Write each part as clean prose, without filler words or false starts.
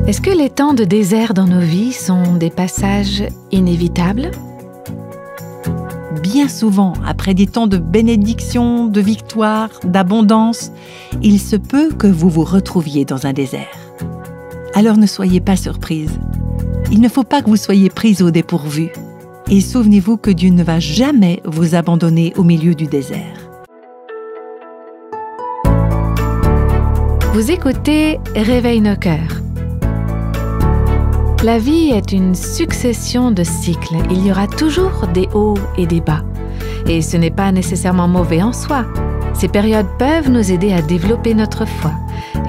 Est-ce que les temps de désert dans nos vies sont des passages inévitables? Bien souvent, après des temps de bénédiction, de victoire, d'abondance, il se peut que vous vous retrouviez dans un désert. Alors ne soyez pas surprise. Il ne faut pas que vous soyez prise au dépourvu. Et souvenez-vous que Dieu ne va jamais vous abandonner au milieu du désert. Vous écoutez Réveille nos cœurs. La vie est une succession de cycles. Il y aura toujours des hauts et des bas. Et ce n'est pas nécessairement mauvais en soi. Ces périodes peuvent nous aider à développer notre foi.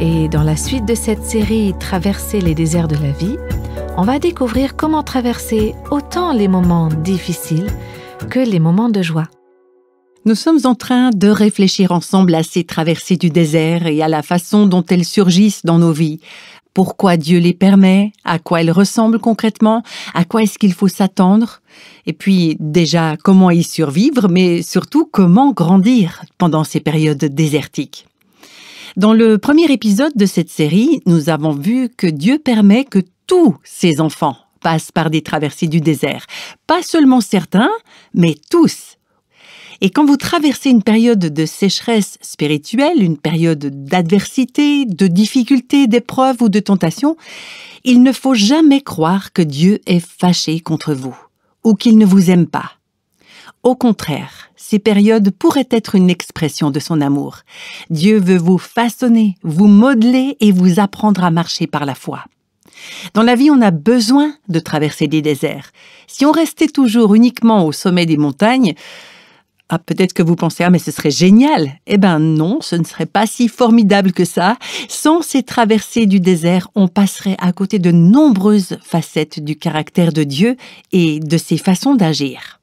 Et dans la suite de cette série « Traverser les déserts de la vie », on va découvrir comment traverser autant les moments difficiles que les moments de joie. Nous sommes en train de réfléchir ensemble à ces traversées du désert et à la façon dont elles surgissent dans nos vies. Pourquoi Dieu les permet, à quoi elles ressemblent concrètement, à quoi est-ce qu'il faut s'attendre, et puis déjà comment y survivre, mais surtout comment grandir pendant ces périodes désertiques. Dans le premier épisode de cette série, nous avons vu que Dieu permet que tous ses enfants passent par des traversées du désert. Pas seulement certains, mais tous. Et quand vous traversez une période de sécheresse spirituelle, une période d'adversité, de difficulté, d'épreuve ou de tentation, il ne faut jamais croire que Dieu est fâché contre vous ou qu'il ne vous aime pas. Au contraire, ces périodes pourraient être une expression de son amour. Dieu veut vous façonner, vous modeler et vous apprendre à marcher par la foi. Dans la vie, on a besoin de traverser des déserts. Si on restait toujours uniquement au sommet des montagnes, peut-être que vous pensez, mais ce serait génial. Eh bien non, ce ne serait pas si formidable que ça. Sans ces traversées du désert, on passerait à côté de nombreuses facettes du caractère de Dieu et de ses façons d'agir.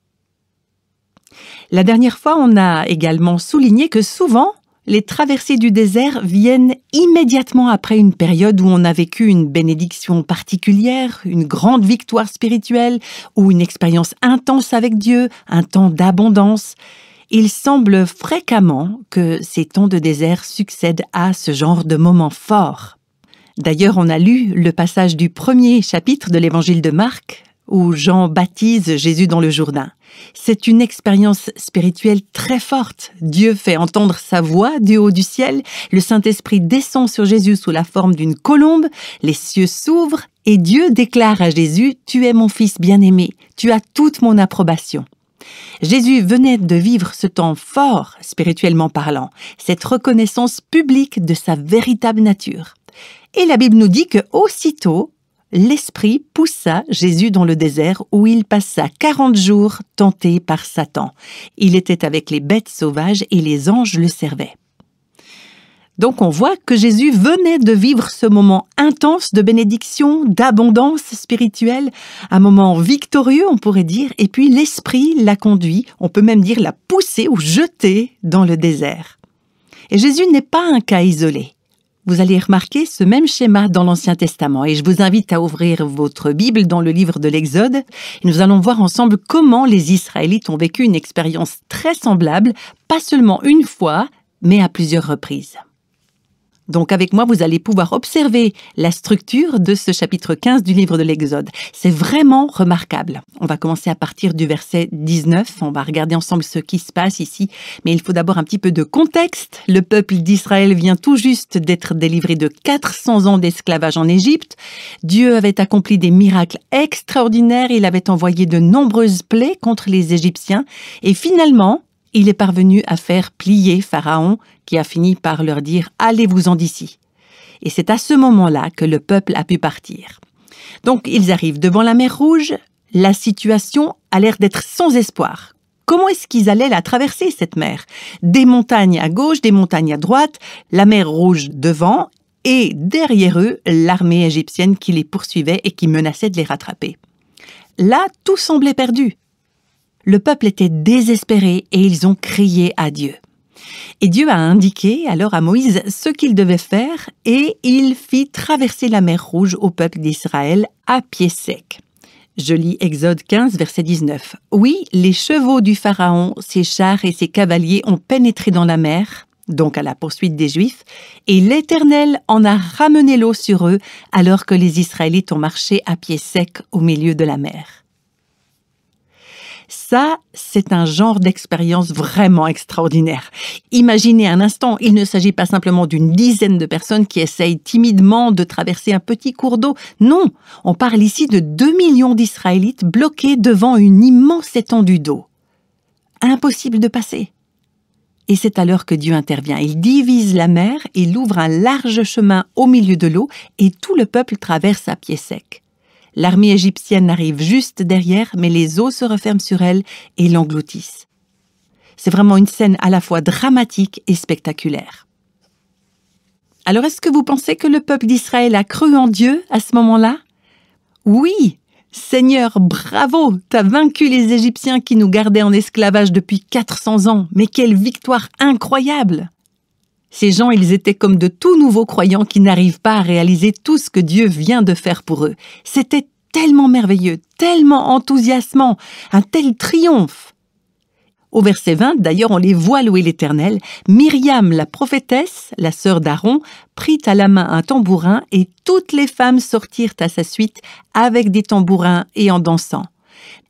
La dernière fois, on a également souligné que souvent, les traversées du désert viennent immédiatement après une période où on a vécu une bénédiction particulière, une grande victoire spirituelle ou une expérience intense avec Dieu, un temps d'abondance. Il semble fréquemment que ces temps de désert succèdent à ce genre de moments forts. D'ailleurs, on a lu le passage du premier chapitre de l'évangile de Marc, où Jean baptise Jésus dans le Jourdain. C'est une expérience spirituelle très forte. Dieu fait entendre sa voix du haut du ciel, le Saint-Esprit descend sur Jésus sous la forme d'une colombe, les cieux s'ouvrent et Dieu déclare à Jésus « Tu es mon fils bien-aimé, tu as toute mon approbation ». Jésus venait de vivre ce temps fort, spirituellement parlant, cette reconnaissance publique de sa véritable nature. Et la Bible nous dit que aussitôt, l'Esprit poussa Jésus dans le désert où il passa 40 jours tenté par Satan. Il était avec les bêtes sauvages et les anges le servaient. Donc on voit que Jésus venait de vivre ce moment intense de bénédiction, d'abondance spirituelle, un moment victorieux on pourrait dire, et puis l'Esprit l'a conduit, on peut même dire l'a poussé ou jeté dans le désert. Et Jésus n'est pas un cas isolé. Vous allez remarquer ce même schéma dans l'Ancien Testament et je vous invite à ouvrir votre Bible dans le livre de l'Exode. Et nous allons voir ensemble comment les Israélites ont vécu une expérience très semblable, pas seulement une fois, mais à plusieurs reprises. Donc avec moi, vous allez pouvoir observer la structure de ce chapitre 15 du livre de l'Exode. C'est vraiment remarquable. On va commencer à partir du verset 19. On va regarder ensemble ce qui se passe ici. Mais il faut d'abord un petit peu de contexte. Le peuple d'Israël vient tout juste d'être délivré de 400 ans d'esclavage en Égypte. Dieu avait accompli des miracles extraordinaires. Il avait envoyé de nombreuses plaies contre les Égyptiens. Et finalement, il est parvenu à faire plier Pharaon, qui a fini par leur dire « Allez-vous-en d'ici ». Et c'est à ce moment-là que le peuple a pu partir. Donc, ils arrivent devant la mer Rouge. La situation a l'air d'être sans espoir. Comment est-ce qu'ils allaient la traverser, cette mer? Des montagnes à gauche, des montagnes à droite, la mer Rouge devant, et derrière eux, l'armée égyptienne qui les poursuivait et qui menaçait de les rattraper. Là, tout semblait perdu. Le peuple était désespéré et ils ont crié à Dieu. Et Dieu a indiqué alors à Moïse ce qu'il devait faire et il fit traverser la mer Rouge au peuple d'Israël à pied sec. Je lis Exode 15, verset 19. « Oui, les chevaux du Pharaon, ses chars et ses cavaliers ont pénétré dans la mer, donc à la poursuite des Juifs, et l'Éternel en a ramené l'eau sur eux alors que les Israélites ont marché à pied sec au milieu de la mer. Ça, c'est un genre d'expérience vraiment extraordinaire. Imaginez un instant, il ne s'agit pas simplement d'une dizaine de personnes qui essayent timidement de traverser un petit cours d'eau. Non, on parle ici de 2 millions d'Israélites bloqués devant une immense étendue d'eau. Impossible de passer. Et c'est alors que Dieu intervient. Il divise la mer, il ouvre un large chemin au milieu de l'eau et tout le peuple traverse à pied sec. L'armée égyptienne arrive juste derrière, mais les eaux se referment sur elle et l'engloutissent. C'est vraiment une scène à la fois dramatique et spectaculaire. Alors, est-ce que vous pensez que le peuple d'Israël a cru en Dieu à ce moment-là? Oui! Seigneur, bravo! T'as vaincu les Égyptiens qui nous gardaient en esclavage depuis 400 ans. Mais quelle victoire incroyable! Ces gens, ils étaient comme de tout nouveaux croyants qui n'arrivent pas à réaliser tout ce que Dieu vient de faire pour eux. C'était tellement merveilleux, tellement enthousiasmant, un tel triomphe. Au verset 20, d'ailleurs, on les voit louer l'Éternel. Myriam, la prophétesse, la sœur d'Aaron, prit à la main un tambourin et toutes les femmes sortirent à sa suite avec des tambourins et en dansant.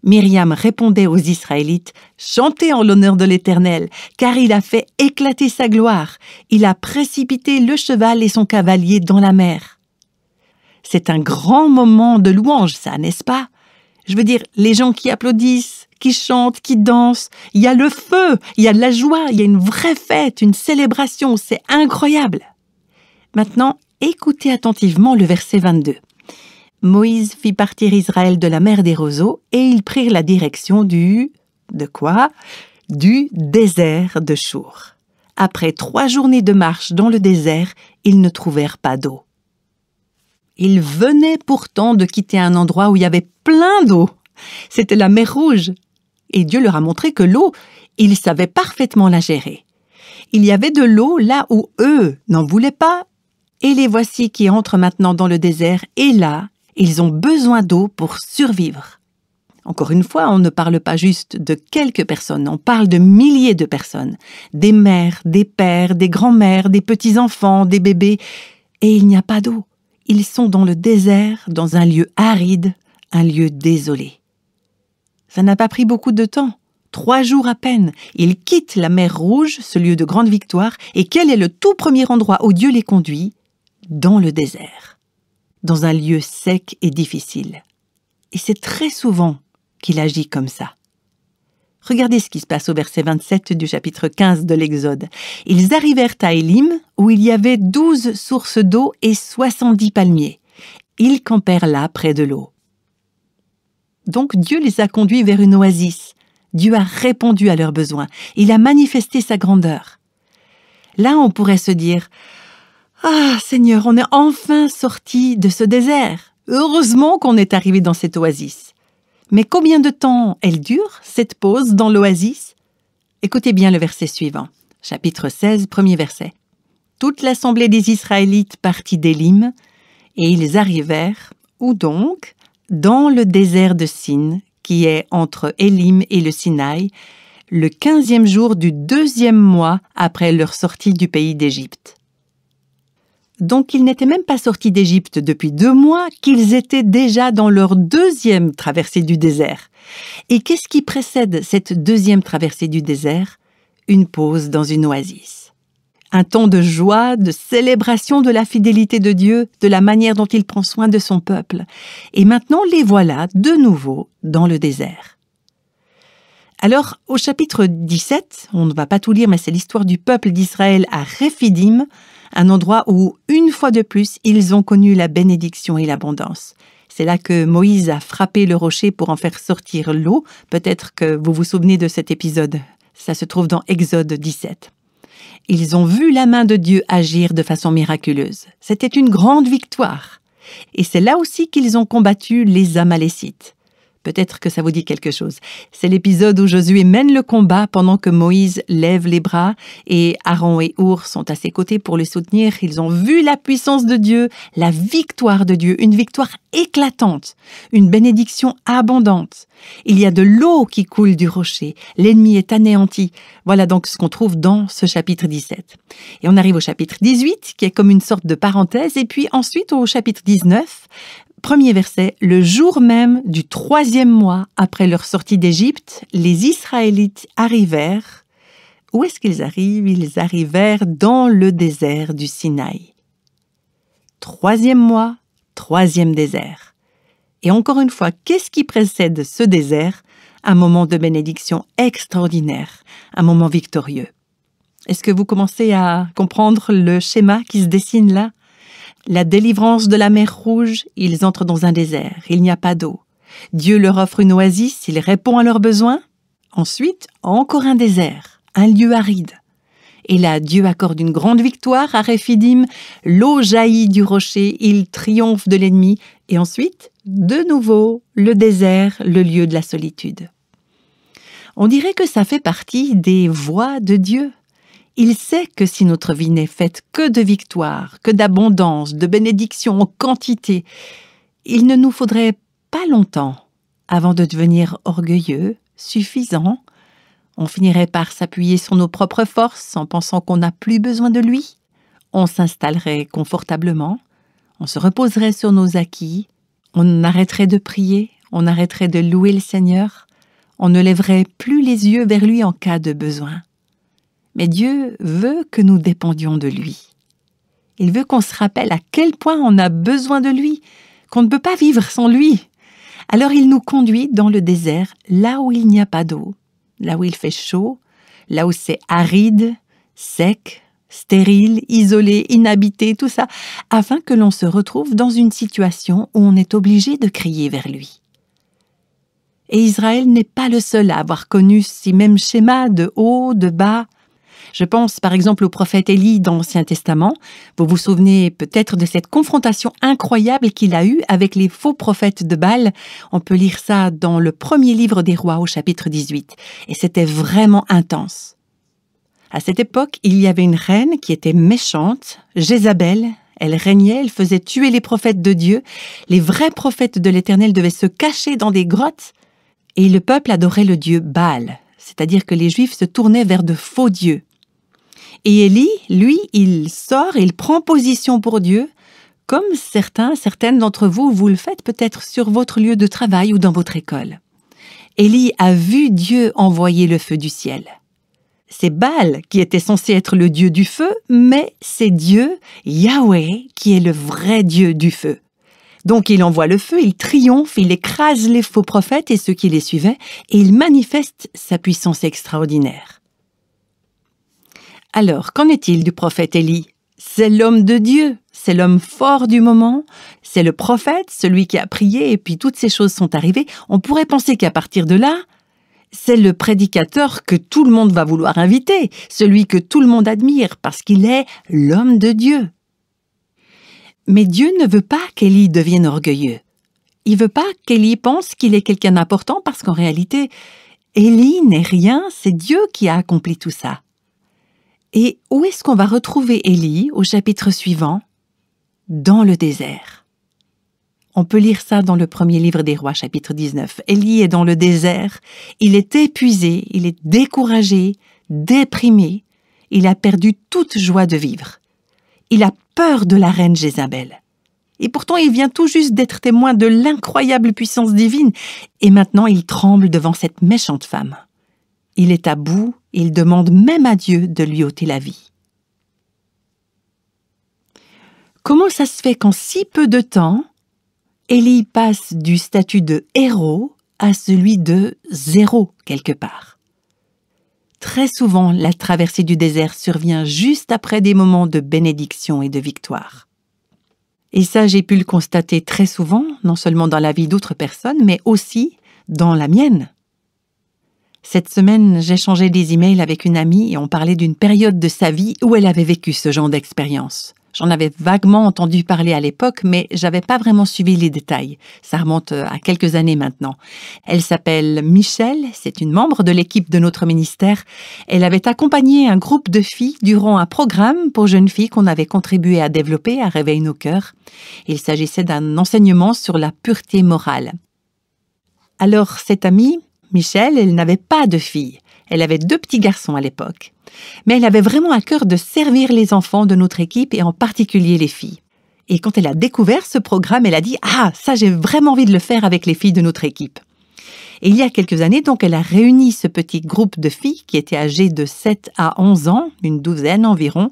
Myriam répondait aux Israélites « Chantez en l'honneur de l'Éternel, car il a fait éclater sa gloire. Il a précipité le cheval et son cavalier dans la mer. » C'est un grand moment de louange, ça, n'est-ce pas? Je veux dire, les gens qui applaudissent, qui chantent, qui dansent, il y a le feu, il y a de la joie, il y a une vraie fête, une célébration, c'est incroyable. Maintenant, écoutez attentivement le verset 22. Moïse fit partir Israël de la mer des roseaux et ils prirent la direction du désert de Chour. Après 3 journées de marche dans le désert, ils ne trouvèrent pas d'eau. Ils venaient pourtant de quitter un endroit où il y avait plein d'eau. C'était la mer Rouge. Et Dieu leur a montré que l'eau, ils savaient parfaitement la gérer. Il y avait de l'eau là où eux n'en voulaient pas. Et les voici qui entrent maintenant dans le désert et là, ils ont besoin d'eau pour survivre. Encore une fois, on ne parle pas juste de quelques personnes, on parle de milliers de personnes. Des mères, des pères, des grands-mères, des petits-enfants, des bébés. Et il n'y a pas d'eau. Ils sont dans le désert, dans un lieu aride, un lieu désolé. Ça n'a pas pris beaucoup de temps. 3 jours à peine. Ils quittent la mer Rouge, ce lieu de grande victoire, et quel est le tout premier endroit où Dieu les conduit? Dans le désert. Dans un lieu sec et difficile. Et c'est très souvent qu'il agit comme ça. Regardez ce qui se passe au verset 27 du chapitre 15 de l'Exode. Ils arrivèrent à Élim, où il y avait 12 sources d'eau et 70 palmiers. Ils campèrent là, près de l'eau. Donc Dieu les a conduits vers une oasis. Dieu a répondu à leurs besoins. Il a manifesté sa grandeur. Là, on pourrait se dire « Ah, Seigneur, on est enfin sortis de ce désert. Heureusement qu'on est arrivé dans cette oasis. » Mais combien de temps elle dure, cette pause dans l'oasis? Écoutez bien le verset suivant, chapitre 16, premier verset. « Toute l'assemblée des Israélites partit d'Élim, et ils arrivèrent, où donc? Dans le désert de Sin, qui est entre Élim et le Sinaï, le 15e jour du 2e mois après leur sortie du pays d'Égypte. » Donc ils n'étaient même pas sortis d'Égypte depuis 2 mois, qu'ils étaient déjà dans leur 2e traversée du désert. Et qu'est-ce qui précède cette 2e traversée du désert? Une pause dans une oasis. Un temps de joie, de célébration de la fidélité de Dieu, de la manière dont il prend soin de son peuple. Et maintenant, les voilà de nouveau dans le désert. Alors, au chapitre 17, on ne va pas tout lire, mais c'est l'histoire du peuple d'Israël à Réphidim, un endroit où, une fois de plus, ils ont connu la bénédiction et l'abondance. C'est là que Moïse a frappé le rocher pour en faire sortir l'eau. Peut-être que vous vous souvenez de cet épisode. Ça se trouve dans Exode 17. Ils ont vu la main de Dieu agir de façon miraculeuse. C'était une grande victoire. Et c'est là aussi qu'ils ont combattu les Amalécites. Peut-être que ça vous dit quelque chose. C'est l'épisode où Josué mène le combat pendant que Moïse lève les bras et Aaron et Hur sont à ses côtés pour le soutenir. Ils ont vu la puissance de Dieu, la victoire de Dieu, une victoire éclatante, une bénédiction abondante. Il y a de l'eau qui coule du rocher. L'ennemi est anéanti. Voilà donc ce qu'on trouve dans ce chapitre 17. Et on arrive au chapitre 18, qui est comme une sorte de parenthèse, et puis ensuite au chapitre 19, premier verset, « Le jour même du 3e mois après leur sortie d'Égypte, les Israélites arrivèrent. » Où est-ce qu'ils arrivent? Ils arrivèrent dans le désert du Sinaï. 3e mois, 3e désert. Et encore une fois, qu'est-ce qui précède ce désert? Un moment de bénédiction extraordinaire, un moment victorieux. Est-ce que vous commencez à comprendre le schéma qui se dessine là? La délivrance de la mer Rouge, ils entrent dans un désert, il n'y a pas d'eau. Dieu leur offre une oasis, il répond à leurs besoins. Ensuite, encore un désert, un lieu aride. Et là, Dieu accorde une grande victoire à Réphidim, l'eau jaillit du rocher, il triomphe de l'ennemi. Et ensuite, de nouveau, le désert, le lieu de la solitude. On dirait que ça fait partie des voies de Dieu. Il sait que si notre vie n'est faite que de victoire, que d'abondance, de bénédiction en quantité, il ne nous faudrait pas longtemps avant de devenir orgueilleux, suffisant. On finirait par s'appuyer sur nos propres forces en pensant qu'on n'a plus besoin de lui. On s'installerait confortablement, on se reposerait sur nos acquis, on arrêterait de prier, on arrêterait de louer le Seigneur, on ne lèverait plus les yeux vers lui en cas de besoin. Mais Dieu veut que nous dépendions de lui. Il veut qu'on se rappelle à quel point on a besoin de lui, qu'on ne peut pas vivre sans lui. Alors il nous conduit dans le désert, là où il n'y a pas d'eau, là où il fait chaud, là où c'est aride, sec, stérile, isolé, inhabité, tout ça, afin que l'on se retrouve dans une situation où on est obligé de crier vers lui. Et Israël n'est pas le seul à avoir connu ces mêmes schémas de haut, de bas. Je pense par exemple au prophète Élie dans l'Ancien Testament. Vous vous souvenez peut-être de cette confrontation incroyable qu'il a eue avec les faux prophètes de Baal. On peut lire ça dans le premier livre des Rois au chapitre 18. Et c'était vraiment intense. À cette époque, il y avait une reine qui était méchante, Jézabel. Elle régnait, elle faisait tuer les prophètes de Dieu. Les vrais prophètes de l'Éternel devaient se cacher dans des grottes. Et le peuple adorait le dieu Baal, c'est-à-dire que les Juifs se tournaient vers de faux dieux. Et Élie, lui, il sort et il prend position pour Dieu, comme certaines d'entre vous, vous le faites peut-être sur votre lieu de travail ou dans votre école. Élie a vu Dieu envoyer le feu du ciel. C'est Baal qui était censé être le dieu du feu, mais c'est Dieu, Yahweh, qui est le vrai Dieu du feu. Donc il envoie le feu, il triomphe, il écrase les faux prophètes et ceux qui les suivaient, et il manifeste sa puissance extraordinaire. Alors, qu'en est-il du prophète Élie? C'est l'homme de Dieu, c'est l'homme fort du moment, c'est le prophète, celui qui a prié, et puis toutes ces choses sont arrivées. On pourrait penser qu'à partir de là, c'est le prédicateur que tout le monde va vouloir inviter, celui que tout le monde admire, parce qu'il est l'homme de Dieu. Mais Dieu ne veut pas qu'Élie devienne orgueilleux. Il veut pas qu'Élie pense qu'il est quelqu'un d'important, parce qu'en réalité, Élie n'est rien, c'est Dieu qui a accompli tout ça. Et où est-ce qu'on va retrouver Élie au chapitre suivant? Dans le désert. On peut lire ça dans le premier livre des Rois, chapitre 19. Élie est dans le désert, il est épuisé, il est découragé, déprimé, il a perdu toute joie de vivre. Il a peur de la reine Jézabel. Et pourtant, il vient tout juste d'être témoin de l'incroyable puissance divine, et maintenant il tremble devant cette méchante femme. Il est à bout, et il demande même à Dieu de lui ôter la vie. Comment ça se fait qu'en si peu de temps, Élie passe du statut de héros à celui de zéro quelque part? Très souvent, la traversée du désert survient juste après des moments de bénédiction et de victoire. Et ça, j'ai pu le constater très souvent, non seulement dans la vie d'autres personnes, mais aussi dans la mienne. Cette semaine, j'ai échangé des emails avec une amie et on parlait d'une période de sa vie où elle avait vécu ce genre d'expérience. J'en avais vaguement entendu parler à l'époque, mais j'avais pas vraiment suivi les détails. Ça remonte à quelques années maintenant. Elle s'appelle Michelle, c'est une membre de l'équipe de notre ministère. Elle avait accompagné un groupe de filles durant un programme pour jeunes filles qu'on avait contribué à développer à Réveil nos cœurs. Il s'agissait d'un enseignement sur la pureté morale. Alors, cette amie, Michelle, elle n'avait pas de filles. Elle avait 2 petits garçons à l'époque. Mais elle avait vraiment à cœur de servir les enfants de notre équipe et en particulier les filles. Et quand elle a découvert ce programme, elle a dit « Ah, ça j'ai vraiment envie de le faire avec les filles de notre équipe ». Et il y a quelques années, donc, elle a réuni ce petit groupe de filles qui étaient âgées de 7 à 11 ans, une douzaine environ,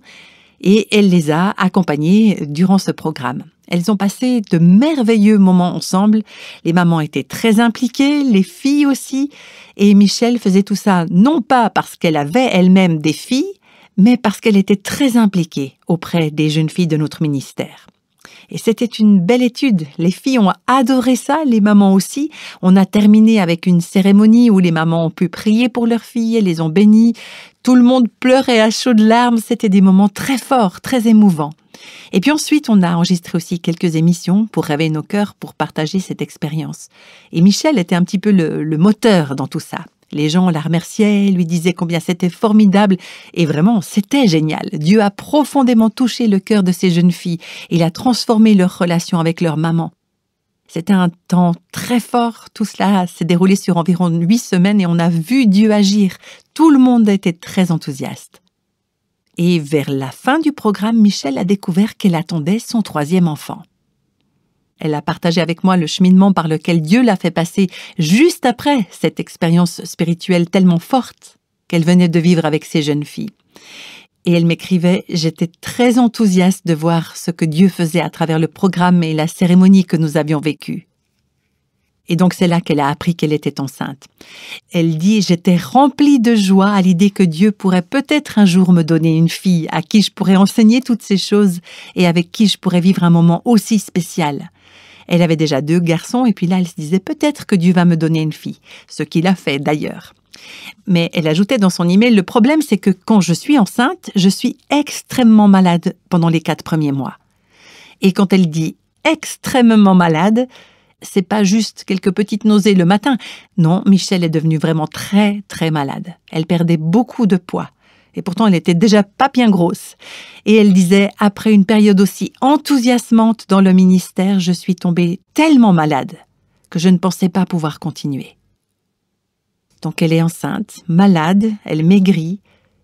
et elle les a accompagnées durant ce programme. Elles ont passé de merveilleux moments ensemble. Les mamans étaient très impliquées, les filles aussi. Et Michelle faisait tout ça non pas parce qu'elle avait elle-même des filles, mais parce qu'elle était très impliquée auprès des jeunes filles de notre ministère. Et c'était une belle étude. Les filles ont adoré ça, les mamans aussi. On a terminé avec une cérémonie où les mamans ont pu prier pour leurs filles, elles les ont bénies. Tout le monde pleurait à chaudes larmes. C'était des moments très forts, très émouvants. Et puis ensuite, on a enregistré aussi quelques émissions pour réveiller nos cœurs, pour partager cette expérience. Et Michelle était un petit peu le moteur dans tout ça. Les gens la remerciaient, lui disaient combien c'était formidable. Et vraiment, c'était génial. Dieu a profondément touché le cœur de ces jeunes filles. Il a transformé leur relation avec leur maman. C'était un temps très fort. Tout cela s'est déroulé sur environ 8 semaines et on a vu Dieu agir. Tout le monde était très enthousiaste. Et vers la fin du programme, Michelle a découvert qu'elle attendait son 3e enfant. Elle a partagé avec moi le cheminement par lequel Dieu l'a fait passer juste après cette expérience spirituelle tellement forte qu'elle venait de vivre avec ces jeunes filles. Et elle m'écrivait « J'étais très enthousiaste de voir ce que Dieu faisait à travers le programme et la cérémonie que nous avions vécue. » Et donc c'est là qu'elle a appris qu'elle était enceinte. Elle dit « J'étais remplie de joie à l'idée que Dieu pourrait peut-être un jour me donner une fille à qui je pourrais enseigner toutes ces choses et avec qui je pourrais vivre un moment aussi spécial. » Elle avait déjà 2 garçons et puis là elle se disait « Peut-être que Dieu va me donner une fille », ce qu'il a fait d'ailleurs. Mais elle ajoutait dans son email « Le problème c'est que quand je suis enceinte, je suis extrêmement malade pendant les 4 premiers mois. » Et quand elle dit « extrêmement malade », c'est pas juste quelques petites nausées le matin. Non, Michelle est devenue vraiment très, très malade. Elle perdait beaucoup de poids. Et pourtant, elle était déjà pas bien grosse. Et elle disait, après une période aussi enthousiasmante dans le ministère, je suis tombée tellement malade que je ne pensais pas pouvoir continuer. Donc elle est enceinte, malade, elle maigrit.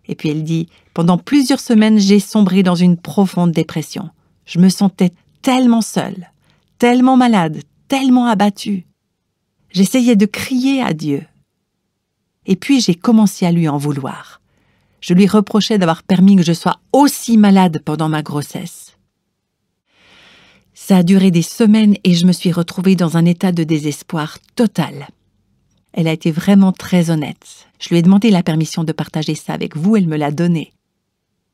Et puis elle dit, pendant plusieurs semaines, j'ai sombré dans une profonde dépression. Je me sentais tellement seule, tellement malade, tellement abattue. J'essayais de crier à Dieu. Et puis j'ai commencé à lui en vouloir. Je lui reprochais d'avoir permis que je sois aussi malade pendant ma grossesse. Ça a duré des semaines et je me suis retrouvée dans un état de désespoir total. Elle a été vraiment très honnête. Je lui ai demandé la permission de partager ça avec vous, elle me l'a donnée.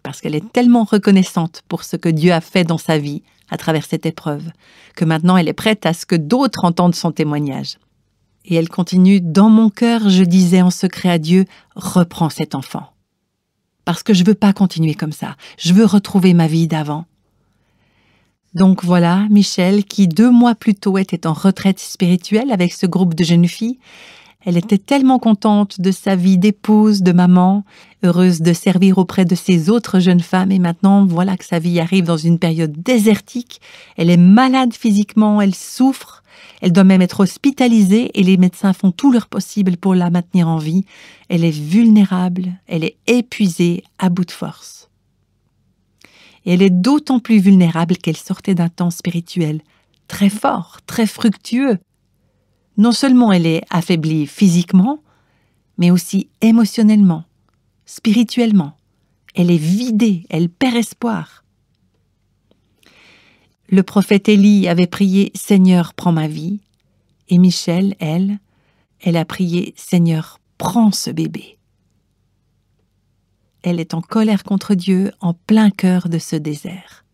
Parce qu'elle est tellement reconnaissante pour ce que Dieu a fait dans sa vie à travers cette épreuve, que maintenant elle est prête à ce que d'autres entendent son témoignage. Et elle continue, dans mon cœur, je disais en secret à Dieu, reprends cet enfant. Parce que je veux pas continuer comme ça, je veux retrouver ma vie d'avant. Donc voilà, Michelle, qui 2 mois plus tôt était en retraite spirituelle avec ce groupe de jeunes filles, elle était tellement contente de sa vie d'épouse, de maman, heureuse de servir auprès de ses autres jeunes femmes. Et maintenant, voilà que sa vie arrive dans une période désertique. Elle est malade physiquement, elle souffre. Elle doit même être hospitalisée et les médecins font tout leur possible pour la maintenir en vie. Elle est vulnérable, elle est épuisée, à bout de force. Et elle est d'autant plus vulnérable qu'elle sortait d'un temps spirituel très fort, très fructueux. Non seulement elle est affaiblie physiquement, mais aussi émotionnellement, spirituellement. Elle est vidée, elle perd espoir. Le prophète Élie avait prié « Seigneur, prends ma vie ». Et Michelle, elle a prié « Seigneur, prends ce bébé ». Elle est en colère contre Dieu en plein cœur de ce désert.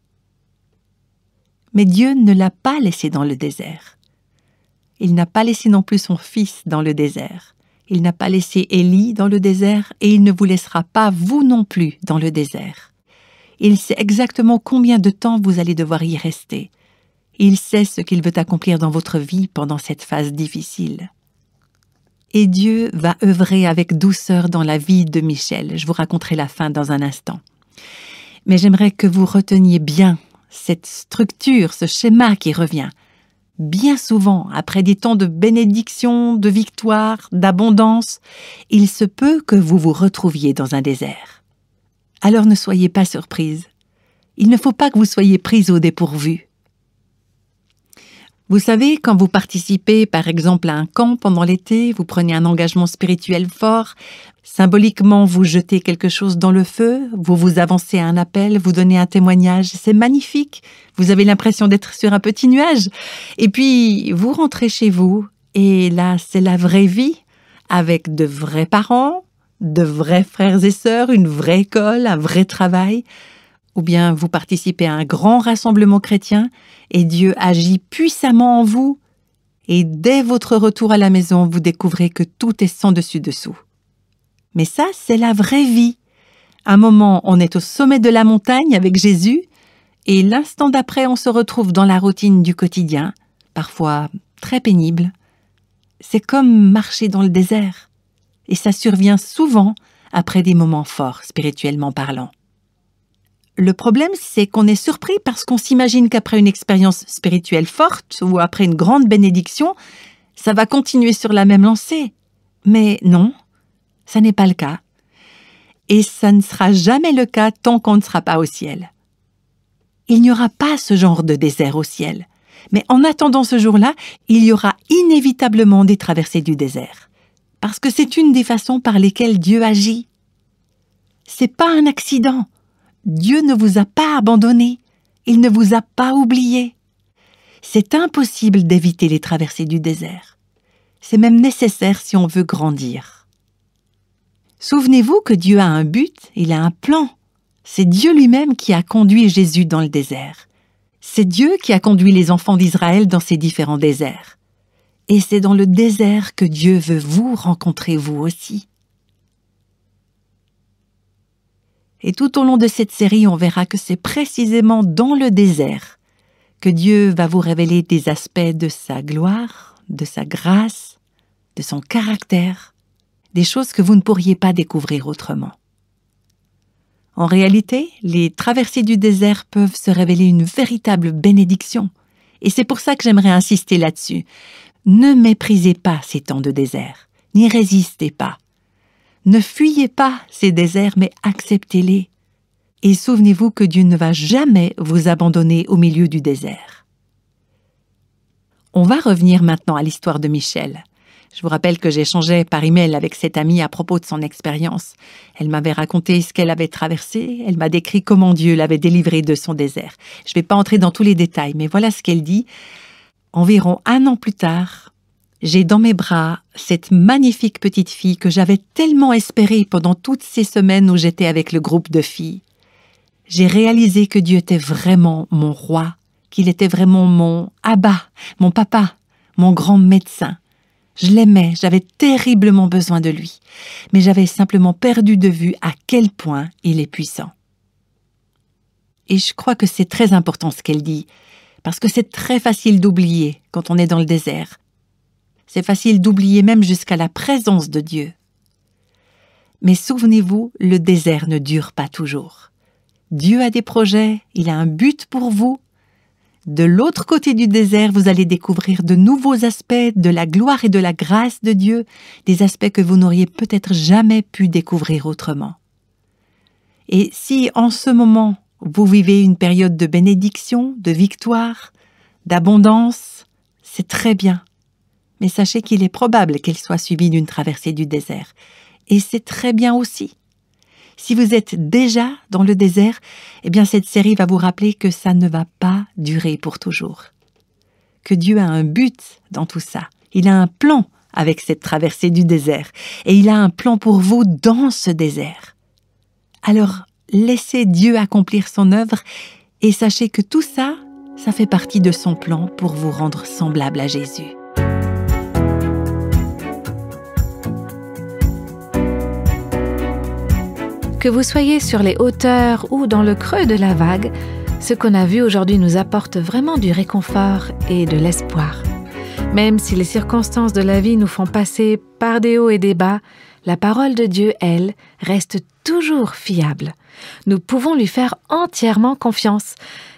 Mais Dieu ne l'a pas laissée dans le désert. Il n'a pas laissé non plus son fils dans le désert. Il n'a pas laissé Élie dans le désert et il ne vous laissera pas, vous non plus, dans le désert. Il sait exactement combien de temps vous allez devoir y rester. Il sait ce qu'il veut accomplir dans votre vie pendant cette phase difficile. Et Dieu va œuvrer avec douceur dans la vie de Michel. Je vous raconterai la fin dans un instant. Mais j'aimerais que vous reteniez bien cette structure, ce schéma qui revient. Bien souvent, après des temps de bénédiction, de victoire, d'abondance, il se peut que vous vous retrouviez dans un désert. Alors ne soyez pas surprise. Il ne faut pas que vous soyez prise au dépourvu. Vous savez, quand vous participez par exemple à un camp pendant l'été, vous prenez un engagement spirituel fort, symboliquement vous jetez quelque chose dans le feu, vous vous avancez à un appel, vous donnez un témoignage, c'est magnifique, vous avez l'impression d'être sur un petit nuage. Et puis vous rentrez chez vous et là c'est la vraie vie, avec de vrais parents, de vrais frères et sœurs, une vraie école, un vrai travail. Ou bien vous participez à un grand rassemblement chrétien et Dieu agit puissamment en vous et dès votre retour à la maison, vous découvrez que tout est sans dessus-dessous. Mais ça, c'est la vraie vie. Un moment, on est au sommet de la montagne avec Jésus et l'instant d'après, on se retrouve dans la routine du quotidien, parfois très pénible. C'est comme marcher dans le désert et ça survient souvent après des moments forts, spirituellement parlant. Le problème, c'est qu'on est surpris parce qu'on s'imagine qu'après une expérience spirituelle forte ou après une grande bénédiction, ça va continuer sur la même lancée. Mais non, ça n'est pas le cas. Et ça ne sera jamais le cas tant qu'on ne sera pas au ciel. Il n'y aura pas ce genre de désert au ciel. Mais en attendant ce jour-là, il y aura inévitablement des traversées du désert. Parce que c'est une des façons par lesquelles Dieu agit. C'est pas un accident. Dieu ne vous a pas abandonné, il ne vous a pas oublié. C'est impossible d'éviter les traversées du désert. C'est même nécessaire si on veut grandir. Souvenez-vous que Dieu a un but, il a un plan. C'est Dieu lui-même qui a conduit Jésus dans le désert. C'est Dieu qui a conduit les enfants d'Israël dans ces différents déserts. Et c'est dans le désert que Dieu veut vous rencontrer vous aussi. Et tout au long de cette série, on verra que c'est précisément dans le désert que Dieu va vous révéler des aspects de sa gloire, de sa grâce, de son caractère, des choses que vous ne pourriez pas découvrir autrement. En réalité, les traversées du désert peuvent se révéler une véritable bénédiction. Et c'est pour ça que j'aimerais insister là-dessus. Ne méprisez pas ces temps de désert, n'y résistez pas. Ne fuyez pas ces déserts, mais acceptez-les. Et souvenez-vous que Dieu ne va jamais vous abandonner au milieu du désert. On va revenir maintenant à l'histoire de Michel. Je vous rappelle que j'échangeais par email avec cette amie à propos de son expérience. Elle m'avait raconté ce qu'elle avait traversé, elle m'a décrit comment Dieu l'avait délivrée de son désert. Je ne vais pas entrer dans tous les détails, mais voilà ce qu'elle dit. Environ 1 an plus tard, j'ai dans mes bras cette magnifique petite fille que j'avais tellement espérée pendant toutes ces semaines où j'étais avec le groupe de filles. J'ai réalisé que Dieu était vraiment mon roi, qu'il était vraiment mon Abba, mon papa, mon grand médecin. Je l'aimais, j'avais terriblement besoin de lui, mais j'avais simplement perdu de vue à quel point il est puissant. Et je crois que c'est très important ce qu'elle dit, parce que c'est très facile d'oublier quand on est dans le désert. C'est facile d'oublier même jusqu'à la présence de Dieu. Mais souvenez-vous, le désert ne dure pas toujours. Dieu a des projets, il a un but pour vous. De l'autre côté du désert, vous allez découvrir de nouveaux aspects de la gloire et de la grâce de Dieu, des aspects que vous n'auriez peut-être jamais pu découvrir autrement. Et si en ce moment, vous vivez une période de bénédiction, de victoire, d'abondance, c'est très bien. Mais sachez qu'il est probable qu'elle soit suivie d'une traversée du désert. Et c'est très bien aussi. Si vous êtes déjà dans le désert, eh bien cette série va vous rappeler que ça ne va pas durer pour toujours. Que Dieu a un but dans tout ça. Il a un plan avec cette traversée du désert. Et il a un plan pour vous dans ce désert. Alors, laissez Dieu accomplir son œuvre et sachez que tout ça, ça fait partie de son plan pour vous rendre semblable à Jésus. Que vous soyez sur les hauteurs ou dans le creux de la vague, ce qu'on a vu aujourd'hui nous apporte vraiment du réconfort et de l'espoir. Même si les circonstances de la vie nous font passer par des hauts et des bas, la parole de Dieu, elle, reste toujours fiable. Nous pouvons lui faire entièrement confiance.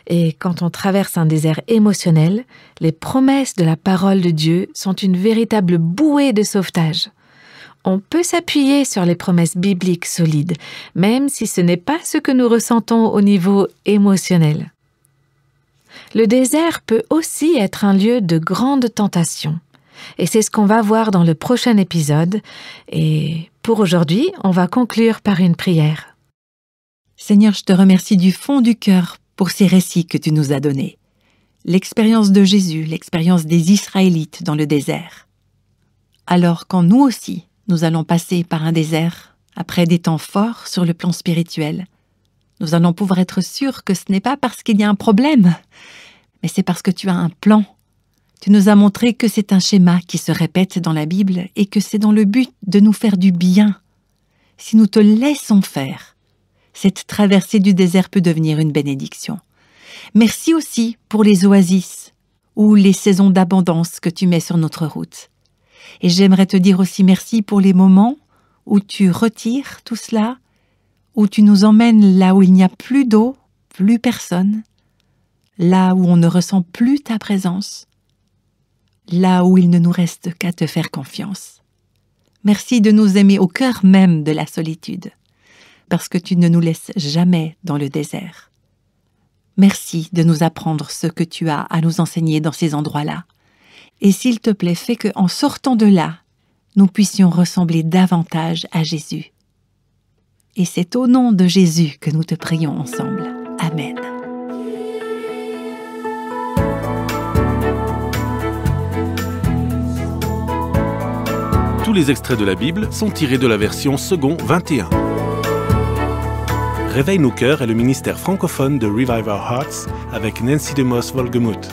Et quand on traverse un désert émotionnel, les promesses de la parole de Dieu sont une véritable bouée de sauvetage. On peut s'appuyer sur les promesses bibliques solides, même si ce n'est pas ce que nous ressentons au niveau émotionnel. Le désert peut aussi être un lieu de grande tentation. Et c'est ce qu'on va voir dans le prochain épisode. Et pour aujourd'hui, on va conclure par une prière. Seigneur, je te remercie du fond du cœur pour ces récits que tu nous as donnés. L'expérience de Jésus, l'expérience des Israélites dans le désert. Alors quand nous aussi, nous allons passer par un désert, après des temps forts sur le plan spirituel, nous allons pouvoir être sûrs que ce n'est pas parce qu'il y a un problème, mais c'est parce que tu as un plan. Tu nous as montré que c'est un schéma qui se répète dans la Bible et que c'est dans le but de nous faire du bien. Si nous te laissons faire, cette traversée du désert peut devenir une bénédiction. Merci aussi pour les oasis ou les saisons d'abondance que tu mets sur notre route. Et j'aimerais te dire aussi merci pour les moments où tu retires tout cela, où tu nous emmènes là où il n'y a plus d'eau, plus personne, là où on ne ressent plus ta présence, là où il ne nous reste qu'à te faire confiance. Merci de nous aimer au cœur même de la solitude, parce que tu ne nous laisses jamais dans le désert. Merci de nous apprendre ce que tu as à nous enseigner dans ces endroits-là. Et s'il te plaît, fais qu'en sortant de là, nous puissions ressembler davantage à Jésus. Et c'est au nom de Jésus que nous te prions ensemble. Amen. Tous les extraits de la Bible sont tirés de la version Second 21. Réveille nos cœurs est le ministère francophone de Revive Our Hearts avec Nancy DeMoss Wolgemuth.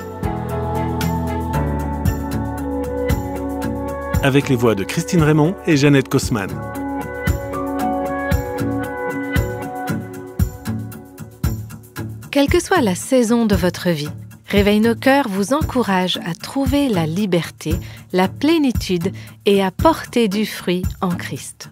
Avec les voix de Christine Raymond et Jeannette Kosman. Quelle que soit la saison de votre vie, Réveille nos cœurs vous encourage à trouver la liberté, la plénitude et à porter du fruit en Christ.